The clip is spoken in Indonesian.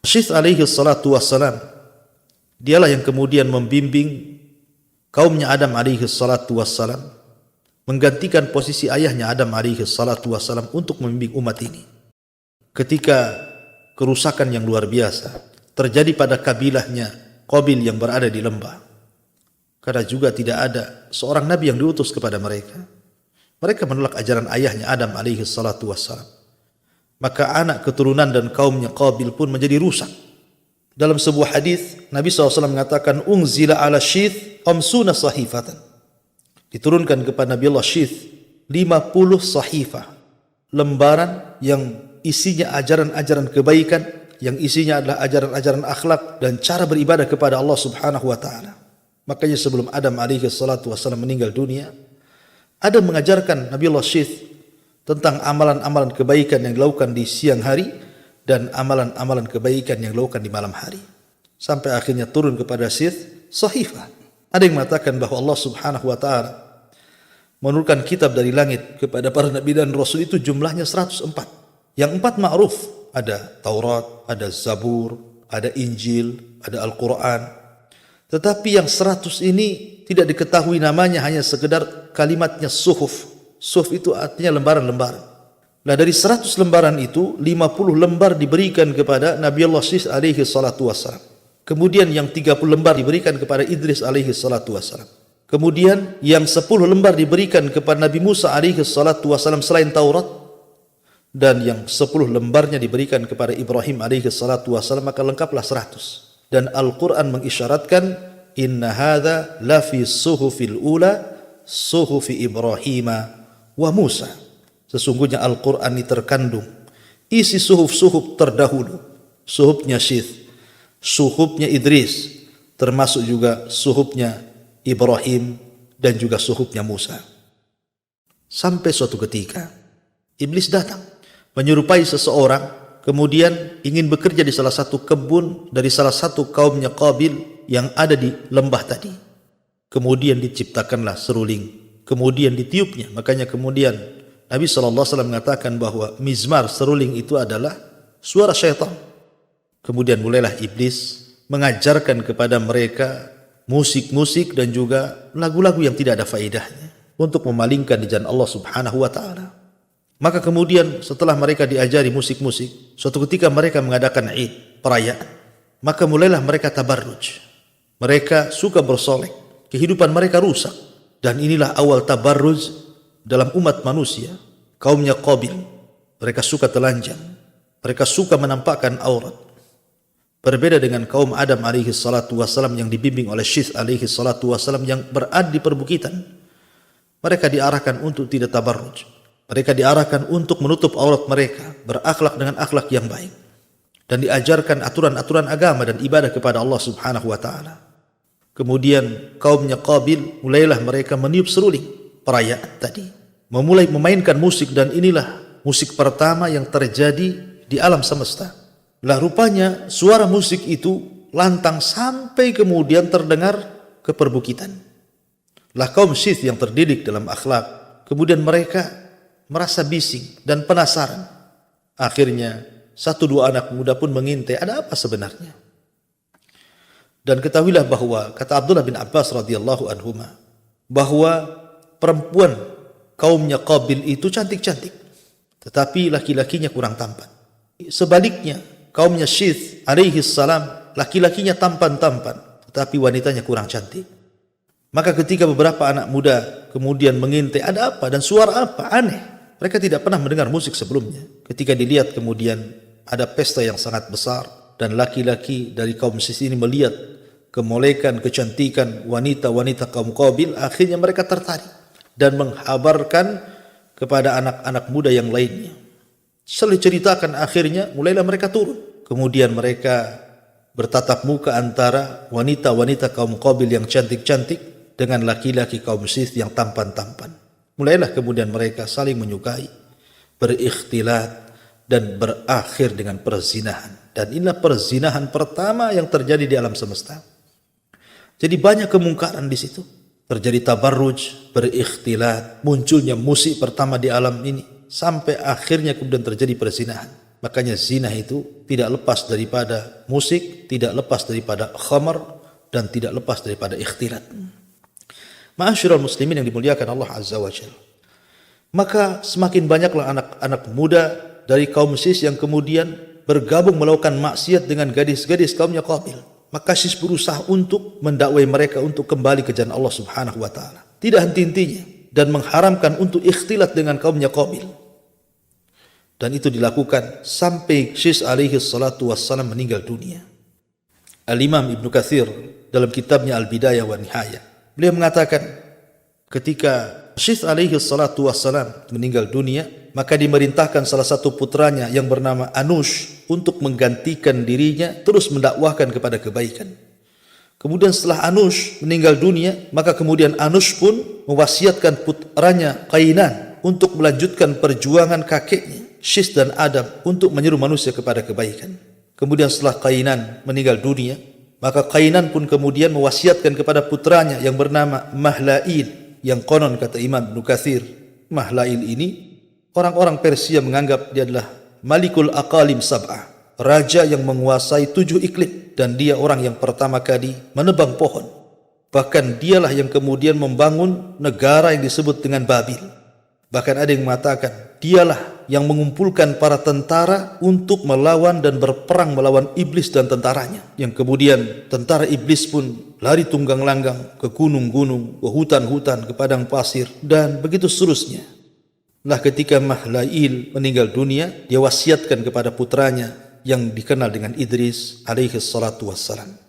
Syith alaihi salatu wassalam, dialah yang kemudian membimbing kaumnya Adam alaihi salatu wassalam, menggantikan posisi ayahnya Adam alaihi salatu wassalam untuk membimbing umat ini. Ketika kerusakan yang luar biasa terjadi pada kabilahnya Qabil yang berada di lembah, karena juga tidak ada seorang nabi yang diutus kepada mereka, mereka menolak ajaran ayahnya Adam alaihi salatu wassalam. Maka anak keturunan dan kaumnya Qabil pun menjadi rusak. Dalam sebuah hadis Nabi SAW mengatakan, unzila ala Syith khamsuna sahifatan, diturunkan kepada Nabi Allah Syith 50 sahifah, lembaran yang isinya ajaran-ajaran kebaikan, yang isinya adalah ajaran-ajaran akhlak dan cara beribadah kepada Allah Subhanahu wa taala. Makanya sebelum Adam alaihi salatu wasallam meninggal dunia, Adam mengajarkan Nabi Allah Syith tentang amalan-amalan kebaikan yang dilakukan di siang hari dan amalan-amalan kebaikan yang dilakukan di malam hari. Sampai akhirnya turun kepada Syith sahifah. Ada yang mengatakan bahwa Allah Subhanahu wa taala menurunkan kitab dari langit kepada para nabi dan rasul itu jumlahnya 104. Yang 4 ma'ruf, ada Taurat, ada Zabur, ada Injil, ada Al-Quran. Tetapi yang 100 ini tidak diketahui namanya, hanya sekedar kalimatnya suhuf. Suhuf itu artinya lembaran-lembaran. Nah, dari 100 lembaran itu 50 lembar diberikan kepada Nabi Allah Syith alaihi salatu wassalam. Kemudian yang 30 lembar diberikan kepada Idris alaihi salatu wassalam. Kemudian yang 10 lembar diberikan kepada Nabi Musa alaihi salatu wassalam selain Taurat. Dan yang 10 lembarnya diberikan kepada Ibrahim alaihi salatu wassalam, maka lengkaplah 100. Dan Al-Quran mengisyaratkan, inna hadha lafi suhufil ula suhufi Ibrahim wa Musa. Sesungguhnya Al-Quran ini terkandung isi suhuf-suhuf terdahulu, suhufnya Syith, suhufnya Idris, termasuk juga suhufnya Ibrahim dan juga suhufnya Musa. Sampai suatu ketika Iblis datang menyerupai seseorang, kemudian ingin bekerja di salah satu kebun dari salah satu kaumnya Qabil yang ada di lembah tadi. Kemudian diciptakanlah seruling, kemudian ditiupnya. Makanya kemudian Nabi SAW mengatakan bahwa mizmar, seruling itu adalah suara syaitan. Kemudian mulailah Iblis mengajarkan kepada mereka musik-musik dan juga lagu-lagu yang tidak ada faedahnya untuk memalingkan di jalan Allah Subhanahu wa taala. Maka kemudian setelah mereka diajari musik-musik, suatu ketika mereka mengadakan Id, perayaan. Maka mulailah mereka tabarruj. Mereka suka bersolek, kehidupan mereka rusak. Dan inilah awal tabarruj dalam umat manusia. Kaumnya Qabil, mereka suka telanjang, mereka suka menampakkan aurat. Berbeda dengan kaum Adam alaihi salatu wassalam yang dibimbing oleh Syith alaihi salatu wassalam yang berada di perbukitan. Mereka diarahkan untuk tidak tabarruj. Mereka diarahkan untuk menutup aurat mereka, berakhlak dengan akhlak yang baik, dan diajarkan aturan-aturan agama dan ibadah kepada Allah Subhanahu wa taala. Kemudian kaumnya Qabil mulailah mereka meniup seruling perayaan tadi, memulai memainkan musik, dan inilah musik pertama yang terjadi di alam semesta. Lah rupanya suara musik itu lantang sampai kemudian terdengar ke perbukitan. Lah kaum Syith yang terdidik dalam akhlak, kemudian mereka merasa bising dan penasaran. Akhirnya 1-2 anak muda pun mengintai, ada apa sebenarnya? Dan ketahuilah bahwa kata Abdullah bin Abbas radhiyallahu anhuma, bahwa perempuan kaumnya Qabil itu cantik-cantik, tetapi laki-lakinya kurang tampan. Sebaliknya kaumnya Syith alaihi salam, laki-lakinya tampan-tampan, tetapi wanitanya kurang cantik. Maka ketika beberapa anak muda kemudian mengintai, ada apa dan suara apa aneh? Mereka tidak pernah mendengar musik sebelumnya. Ketika dilihat kemudian ada pesta yang sangat besar, dan laki-laki dari kaum Syith ini melihat kemolekan, kecantikan wanita-wanita kaum Qabil, akhirnya mereka tertarik dan menghabarkan kepada anak-anak muda yang lainnya. Setelah diceritakan, akhirnya mulailah mereka turun. Kemudian mereka bertatap muka antara wanita-wanita kaum Qabil yang cantik-cantik dengan laki-laki kaum Syith yang tampan-tampan. Mulailah kemudian mereka saling menyukai, berikhtilat, dan berakhir dengan perzinahan. Dan inilah perzinahan pertama yang terjadi di alam semesta. Jadi banyak kemungkaran di situ. Terjadi tabarruj, berikhtilat, munculnya musik pertama di alam ini, sampai akhirnya kemudian terjadi perzinahan. Makanya zina itu tidak lepas daripada musik, tidak lepas daripada khamar, dan tidak lepas daripada ikhtilat. Ma'asyiral muslimin yang dimuliakan Allah Azza wa Jalla. Maka semakin banyaklah anak-anak muda dari kaum Sis yang kemudian bergabung melakukan maksiat dengan gadis-gadis kaumnya Qabil. Maka Sis berusaha untuk mendakwai mereka untuk kembali ke jalan Allah Subhanahu wa taala. Tidak henti-hentinya dan mengharamkan untuk ikhtilat dengan kaumnya Qabil. Dan itu dilakukan sampai Sis alaihi salatu wassalam meninggal dunia. Al-Imam Ibnu Katsir dalam kitabnya Al-Bidayah wa Nihayah, beliau mengatakan ketika Sis alaihi salatu wassalam meninggal dunia, maka dimerintahkan salah satu putranya yang bernama Anush untuk menggantikan dirinya terus mendakwahkan kepada kebaikan. Kemudian setelah Anush meninggal dunia, maka kemudian Anush pun mewasiatkan putranya Qainan untuk melanjutkan perjuangan kakeknya Sis dan Adam untuk menyeru manusia kepada kebaikan. Kemudian setelah Qainan meninggal dunia, maka Qainan pun kemudian mewasiatkan kepada putranya yang bernama Mahlail, yang konon kata Imam Ibnu Katsir, Mahlail ini orang-orang Persia menganggap dia adalah Malikul Aqalim Sab'ah, raja yang menguasai 7 iklim, dan dia orang yang pertama kali menebang pohon. Bahkan dialah yang kemudian membangun negara yang disebut dengan Babil. Bahkan ada yang mengatakan dialah yang mengumpulkan para tentara untuk melawan dan berperang melawan iblis dan tentaranya. Yang kemudian tentara iblis pun lari tunggang langgang ke gunung-gunung, ke hutan-hutan, ke padang pasir, dan begitu seterusnya. Nah, ketika Mahlail meninggal dunia, dia wasiatkan kepada putranya yang dikenal dengan Idris alaihi salatu wassalam.